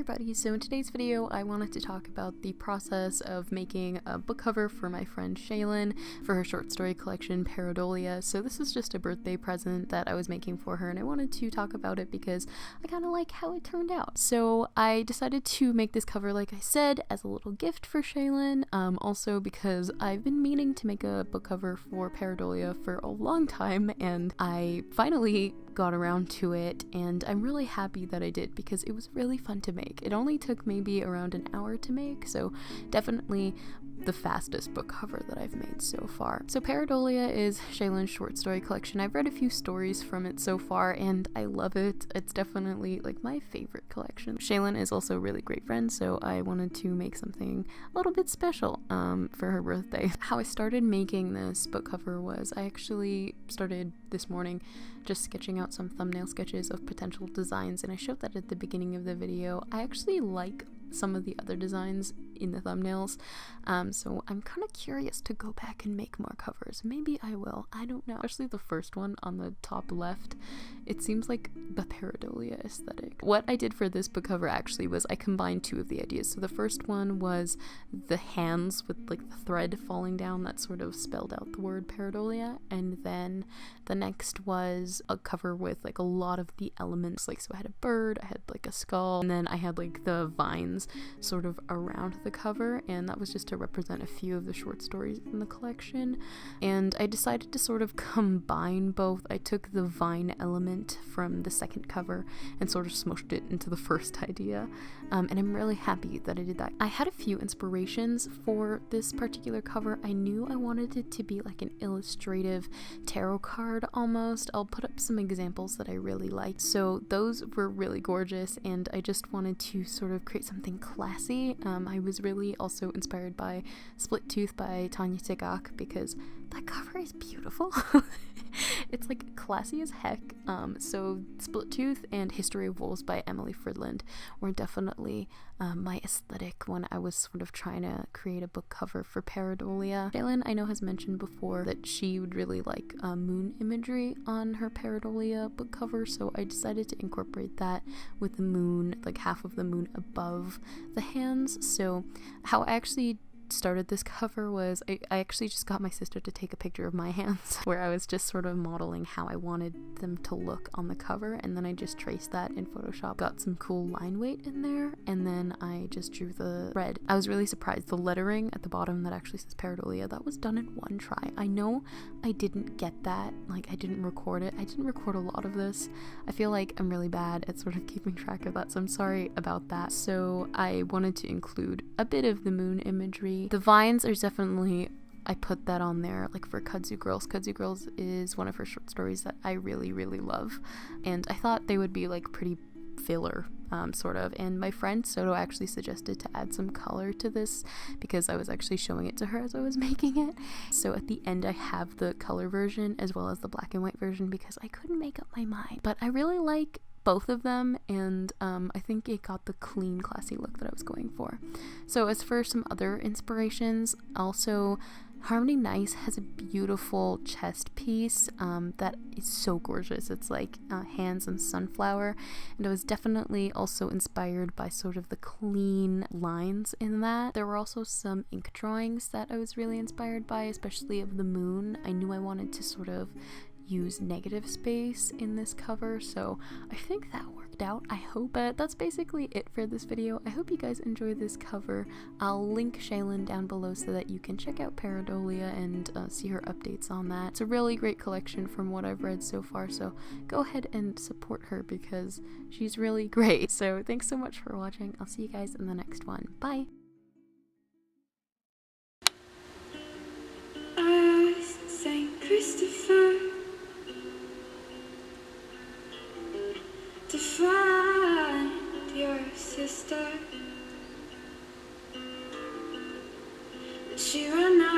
everybody, so in today's video I wanted to talk about the process of making a book cover for my friend Shaelin for her short story collection Pareidolia. So this is just a birthday present that I was making for her and I wanted to talk about it because I kind of like how it turned out. So I decided to make this cover, like I said, as a little gift for Shaelin, also because I've been meaning to make a book cover for Pareidolia for a long time and I finally got around to it, and I'm really happy that I did because it was really fun to make. It only took maybe around an hour to make, so definitely the fastest book cover that I've made so far. So Pareidolia is Shaelin's short story collection. I've read a few stories from it so far and I love it. It's definitely like my favorite collection. Shaelin is also a really great friend, so I wanted to make something a little bit special for her birthday. How I started making this book cover was I actually started this morning just sketching out some thumbnail sketches of potential designs, and I showed that at the beginning of the video. I actually like some of the other designs in the thumbnails, so I'm kind of curious to go back and make more covers. Maybe I will, I don't know. Especially the first one on the top left, it seems like the Pareidolia aesthetic. What I did for this book cover actually was I combined two of the ideas. So the first one was the hands with like the thread falling down that sort of spelled out the word Pareidolia, and then the next was a cover with like a lot of the elements, like so I had a bird, I had like a skull, and then I had like the vines sort of around the cover, and that was just to represent a few of the short stories in the collection. And I decided to sort of combine both. I took the vine element from the second cover and sort of smushed it into the first idea, and I'm really happy that I did that. I had a few inspirations for this particular cover. I knew I wanted it to be like an illustrative tarot card almost. I'll put up some examples that I really liked. So those were really gorgeous, and I just wanted to sort of create something classy. I was really also inspired by Split Tooth by Tanya Tegak because that cover is beautiful. It's like classy as heck. So Split Tooth and History of Wolves by Emily Fridland were definitely my aesthetic when I was sort of trying to create a book cover for Pareidolia. Shaelin, I know, has mentioned before that she would really like moon imagery on her Pareidolia book cover, so I decided to incorporate that with the moon, like half of the moon above the hands. So how I actually started this cover was I actually just got my sister to take a picture of my hands where I was just sort of modeling how I wanted them to look on the cover, and then I just traced that in Photoshop, got some cool line weight in there, and then I just drew the thread. I was really surprised. The lettering at the bottom that actually says Pareidolia, that was done in one try. I know I didn't get that, like I didn't record it. I didn't record a lot of this. I feel like I'm really bad at sort of keeping track of that, so I'm sorry about that. So I wanted to include a bit of the moon imagery. The vines are definitely, I put that on there like for Kudzu Girls. Kudzu Girls is one of her short stories that I really love, and I thought they would be like pretty filler sort of, and my friend Soto actually suggested to add some color to this because I was actually showing it to her as I was making it. So at the end I have the color version as well as the black and white version because I couldn't make up my mind, but I really like both of them, and I think it got the clean, classy look that I was going for. So as for some other inspirations, also Harmony Nice has a beautiful chest piece that is so gorgeous. It's like hands and sunflower, and I was definitely also inspired by sort of the clean lines in that. There were also some ink drawings that I was really inspired by, especially of the moon. I knew I wanted to sort of use negative space in this cover, so I think that worked out, I hope. But that's basically it for this video. I hope you guys enjoy this cover. I'll link Shaelin down below so that you can check out Pareidolia and see her updates on that. It's a really great collection from what I've read so far, so go ahead and support her because she's really great. So thanks so much for watching. I'll see you guys in the next one. Bye! St. Christopher, to find your sister, but she ran out.